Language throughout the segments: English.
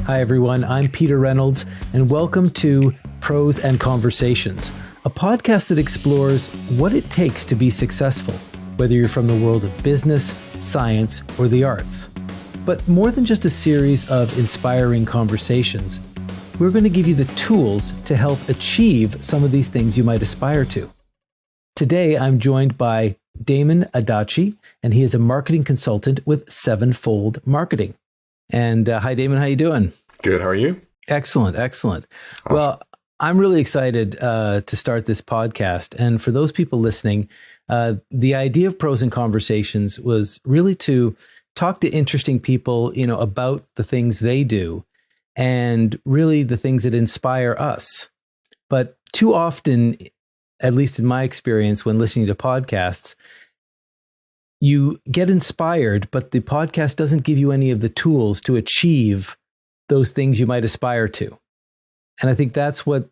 Hi, everyone. I'm Peter Reynolds, and welcome to Pros and Conversations, a podcast that explores what it takes to be successful, whether you're from the world of business, science, or the arts. But more than just a series of inspiring conversations, we're going to give you the tools to help achieve some of these things you might aspire to. Today, I'm joined by Damon Adachi, and he is a marketing consultant with Sevenfold Marketing. And hi, Damon. How you doing? Good. How are you? Excellent. Excellent. Awesome. Well, I'm really excited to start this podcast. And for those people listening, the idea of Pros and Conversations was really to talk to interesting people, about the things they do and really the things that inspire us. But too often, at least in my experience when listening to podcasts, you get inspired, but the podcast doesn't give you any of the tools to achieve those things you might aspire to. And I think that's what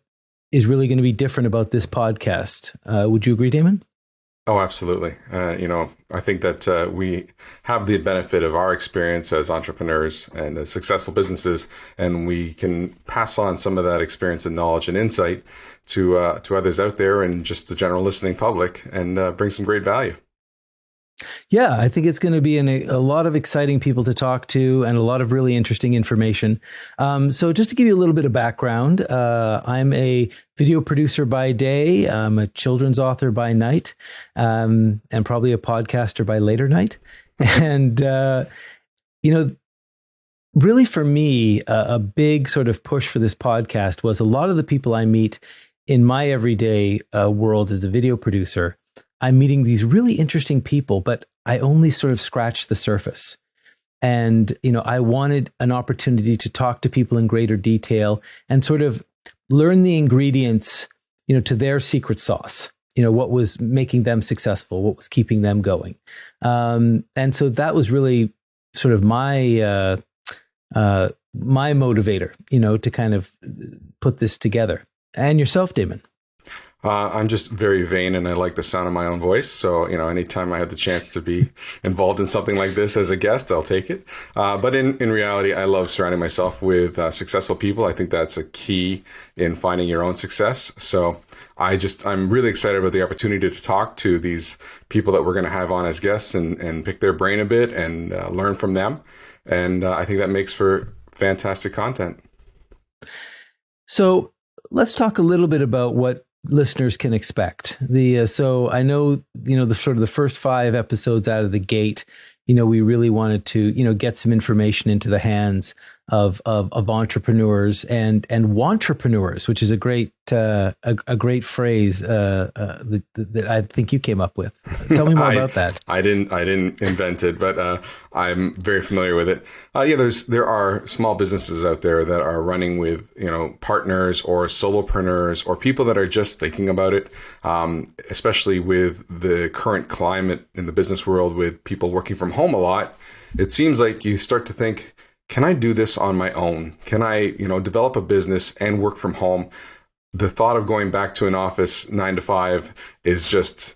is really going to be different about this podcast. Would you agree, Damon? Oh, absolutely. I think that we have the benefit of our experience as entrepreneurs and as successful businesses, and we can pass on some of that experience and knowledge and insight to others out there and just the general listening public, and bring some great value. Yeah, I think it's going to be a lot of exciting people to talk to and a lot of really interesting information. So just to give you a little bit of background, I'm a video producer by day. I'm a children's author by night, and probably a podcaster by later night. And, really for me, a big sort of push for this podcast was a lot of the people I meet in my everyday world as a video producer. I'm meeting these really interesting people, but I only sort of scratched the surface. And, I wanted an opportunity to talk to people in greater detail and sort of learn the ingredients, to their secret sauce, what was making them successful, what was keeping them going. And so that was really sort of my motivator, to kind of put this together. And yourself, Damon? I'm just very vain, and I like the sound of my own voice. So, anytime I have the chance to be involved in something like this as a guest, I'll take it. But in reality, I love surrounding myself with successful people. I think that's a key in finding your own success. So I'm really excited about the opportunity to talk to these people that we're going to have on as guests and pick their brain a bit and learn from them. And I think that makes for fantastic content. So let's talk a little bit about what listeners can expect. So I know, the first 5 episodes out of the gate, we really wanted to, get some information into the hands of entrepreneurs and wantrepreneurs, which is a great phrase that I think you came up with. Tell me more about that. I didn't invent it, but I'm very familiar with it. There are small businesses out there that are running with partners or solopreneurs or people that are just thinking about it, especially with the current climate in the business world with people working from home a lot. It seems like you start to think, can I do this on my own? Can I, develop a business and work from home? The thought of going back to an office 9 to 5 is just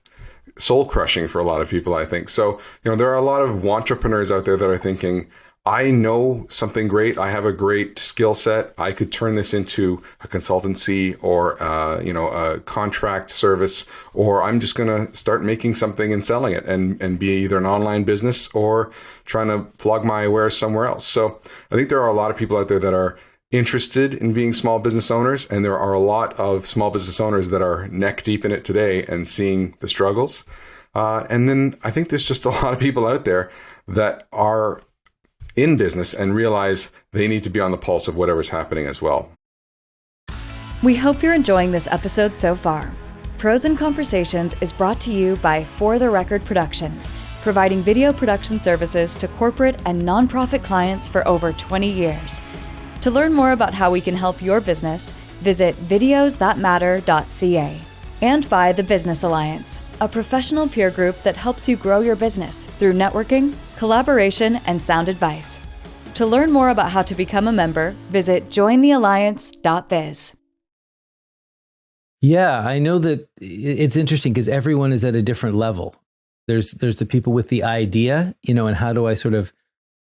soul crushing for a lot of people, I think. So, there are a lot of entrepreneurs out there that are thinking, I know something great. I have a great skill set. I could turn this into a consultancy or, a contract service, or I'm just going to start making something and selling it and be either an online business or trying to plug my wares somewhere else. So I think there are a lot of people out there that are interested in being small business owners. And there are a lot of small business owners that are neck deep in it today and seeing the struggles. And then I think there's just a lot of people out there that are in business and realize they need to be on the pulse of whatever's happening as well. We hope you're enjoying this episode so far. Pros and Conversations is brought to you by For the Record Productions, providing video production services to corporate and nonprofit clients for over 20 years. To learn more about how we can help your business, visit videosthatmatter.ca. And by the Business Alliance, a professional peer group that helps you grow your business through networking, collaboration, and sound advice. To learn more about how to become a member, visit jointhealliance.biz. Yeah, I know that it's interesting because everyone is at a different level. There's the people with the idea, and how do I sort of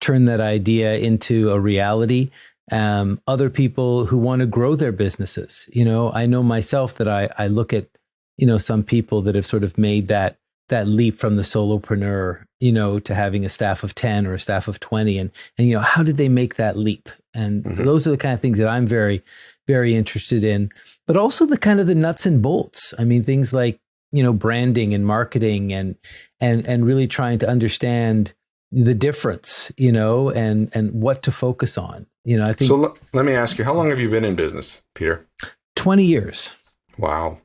turn that idea into a reality? other people who want to grow their businesses. I know myself that I look at, some people that have sort of made that leap from the solopreneur, to having a staff of 10 or a staff of 20. And how did they make that leap? And those are the kind of things that I'm very, very interested in, but also the kind of the nuts and bolts. I mean, things like, branding and marketing and really trying to understand the difference, and what to focus on. I think. So let me ask you, how long have you been in business, Peter? 20 years. Wow.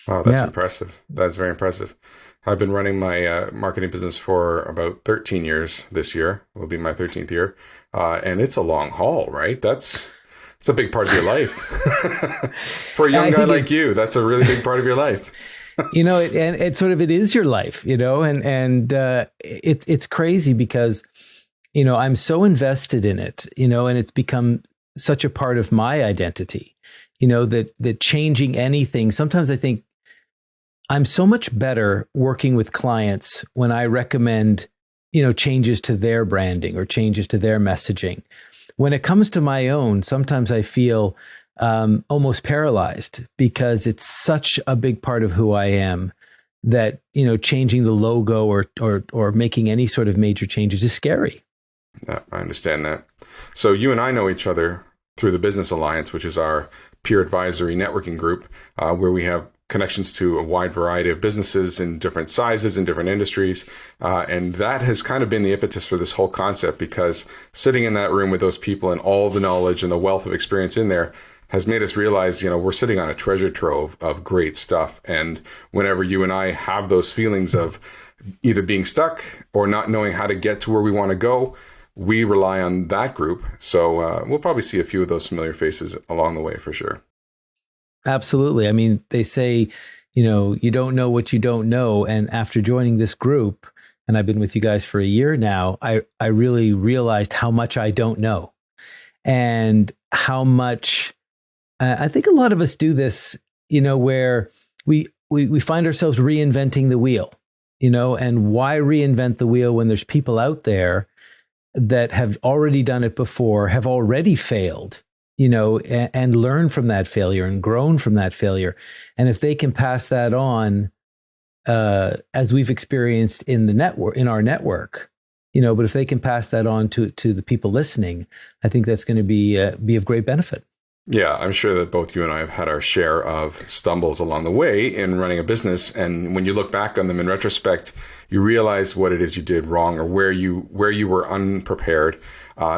Wow, that's impressive. That's very impressive. I've been running my marketing business for about 13 years this year. It will be my 13th year. And it's a long haul, right? It's a big part of your life. For a young guy like you, that's a really big part of your life. It is your life, and it's crazy because, I'm so invested in it, and it's become such a part of my identity, that changing anything, sometimes I think I'm so much better working with clients when I recommend, changes to their branding or changes to their messaging. When it comes to my own, sometimes I feel almost paralyzed because it's such a big part of who I am that, changing the logo or making any sort of major changes is scary. Yeah, I understand that. So you and I know each other through the Business Alliance, which is our peer advisory networking group, where we have connections to a wide variety of businesses in different sizes and different industries. And that has kind of been the impetus for this whole concept, because sitting in that room with those people and all the knowledge and the wealth of experience in there has made us realize, we're sitting on a treasure trove of great stuff. And whenever you and I have those feelings of either being stuck or not knowing how to get to where we want to go, we rely on that group. So we'll probably see a few of those familiar faces along the way for sure. Absolutely. I mean, they say, you don't know what you don't know. And after joining this group, and I've been with you guys for a year now, I really realized how much I don't know, and how much I think a lot of us do this, where we find ourselves reinventing the wheel, and why reinvent the wheel when there's people out there that have already done it before, have already failed, and learn from that failure and grown from that failure. And if they can pass that on, as we've experienced in in our network, but if they can pass that on to the people listening, I think that's going to be of great benefit. Yeah, I'm sure that both you and I have had our share of stumbles along the way in running a business. And when you look back on them in retrospect, you realize what it is you did wrong or where you were unprepared.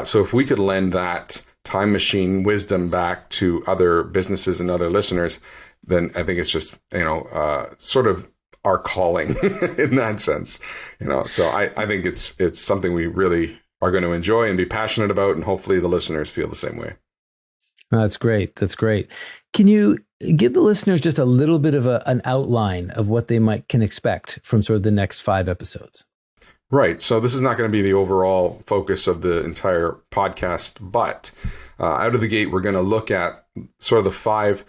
So if we could lend that time machine wisdom back to other businesses and other listeners, then I think it's just, sort of our calling in that sense, so I think it's something we really are going to enjoy and be passionate about. And hopefully the listeners feel the same way. That's great. That's great. Can you give the listeners just a little bit of an outline of what they can expect from sort of the next 5 episodes? Right. So this is not going to be the overall focus of the entire podcast, but out of the gate, we're going to look at sort of the 5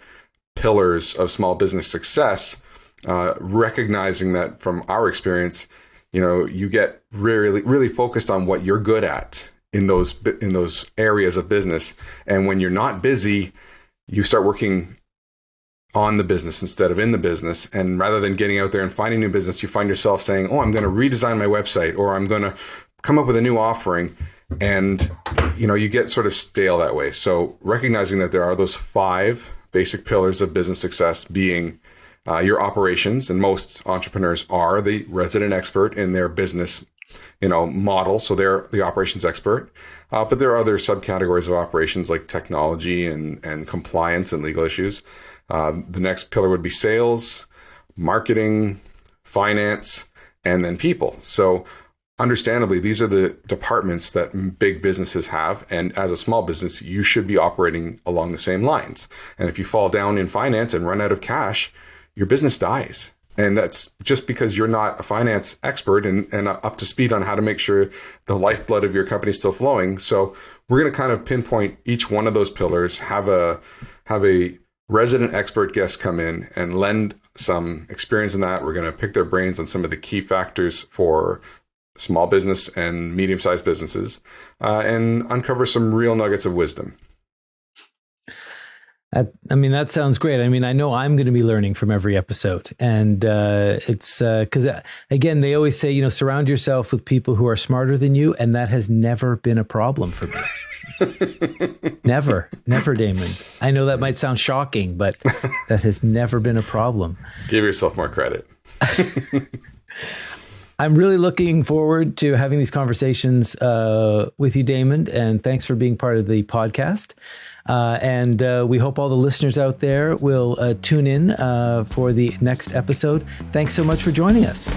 pillars of small business success, recognizing that from our experience, you get really, really focused on what you're good at in those areas of business. And when you're not busy, you start working on the business instead of in the business. And rather than getting out there and finding new business, you find yourself saying, I'm going to redesign my website, or I'm going to come up with a new offering. And, you get sort of stale that way. So recognizing that there are those 5 basic pillars of business success being your operations. And most entrepreneurs are the resident expert in their business model. So they're the operations expert. But there are other subcategories of operations like technology and compliance and legal issues. The next pillar would be sales, marketing, finance, and then people. So understandably, these are the departments that big businesses have. And as a small business, you should be operating along the same lines. And if you fall down in finance and run out of cash, your business dies. And that's just because you're not a finance expert and up to speed on how to make sure the lifeblood of your company is still flowing. So we're going to kind of pinpoint each one of those pillars, have a resident expert guest come in and lend some experience in that. We're going to pick their brains on some of the key factors for small business and medium-sized businesses, and uncover some real nuggets of wisdom. That sounds great. I mean, I know I'm going to be learning from every episode. And it's because, again, they always say, surround yourself with people who are smarter than you. And that has never been a problem for me. Never, Damon. I know that might sound shocking, but that has never been a problem. Give yourself more credit. I'm really looking forward to having these conversations with you, Damon. And thanks for being part of the podcast. And we hope all the listeners out there will tune in for the next episode. Thanks so much for joining us.